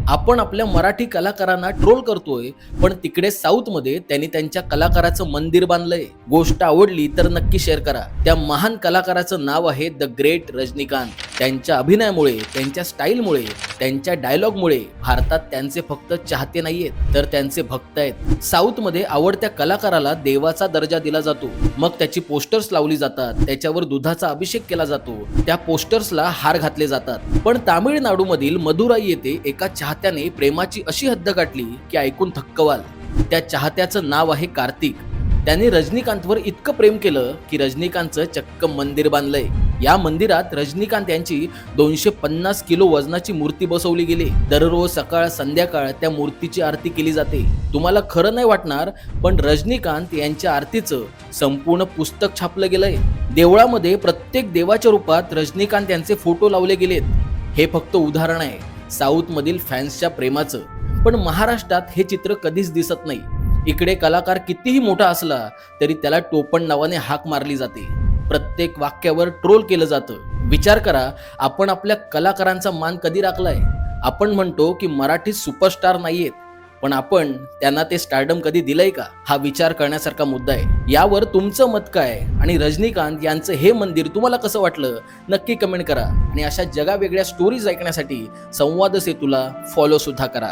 आपण आपल्या मराठी कलाकारांना ट्रोल करतोय, पण तिकडे साऊथमध्ये त्यांनी त्यांच्या कलाकाराचं मंदिर बांधलंय. गोष्ट आवडली तर नक्की शेअर करा. त्या महान कलाकाराचं नाव आहे द ग्रेट रजनीकांत. त्यांच्या अभिनयामुळे, त्यांच्या स्टाईलमुळे, त्यांच्या डायलॉगमुळे भारतात त्यांचे फक्त चाहते नाहीयेत, तर त्यांचे भक्त आहेत. साऊथमध्ये आवडत्या कलाकाराला देवाचा दर्जा दिला जातो. मग त्याची पोस्टर्स लावली जातात, त्याच्यावर दुधाचा अभिषेक केला जातो, त्या पोस्टर्सला हार घातले जातात. पण तामिळनाडूमधील मदुराई येथे एका चाहत्याने प्रेमाची अशी हद्द गाठली की ऐकून थक्क व्हाल. त्या चाहत्याचं नाव आहे कार्तिक. त्याने रजनीकांतवर इतकं प्रेम केलं की रजनीकांतचं चक्क मंदिर बांधलंय. या मंदिरात रजनीकांत यांची 250 किलो वजनाची मूर्ती बसवली गेली. दररोज सकाळ संध्याकाळ त्या मूर्तीची आरती केली जाते. तुम्हाला खरं नाही वाटणार, पण रजनीकांत यांच्या आरतीचं संपूर्ण पुस्तक छापलं गेलंय. देवळामध्ये प्रत्येक देवाच्या रूपात रजनीकांत यांचे फोटो लावले गेलेत. हे फक्त उदाहरण आहे साऊथमधील फॅन्सच्या प्रेमाचं. पण महाराष्ट्रात हे चित्र कधीच दिसत नाही. इकडे कलाकार कितीही मोठा असला तरी त्याला टोपण नावाने हाक मारली जाते. प्रत्येक वाक्यावर ट्रोल केलं जातं. विचार करा, आपण आपल्या कलाकारांचा मान कधी राखलाय? आपण म्हणतो की मराठी सुपरस्टार नाहीयेत, पण आपण त्यांना ते स्टारडम कधी दिलंय का? हा विचार करण्यासारखा मुद्दा आहे. यावर तुमचं मत काय? आणि रजनीकांत यांचं हे मंदिर तुम्हाला कसं वाटलं? नक्की कमेंट करा. आणि अशा जगावेगळ्या स्टोरीज ऐकण्यासाठी संवाद सेतूला फॉलो सुद्धा करा.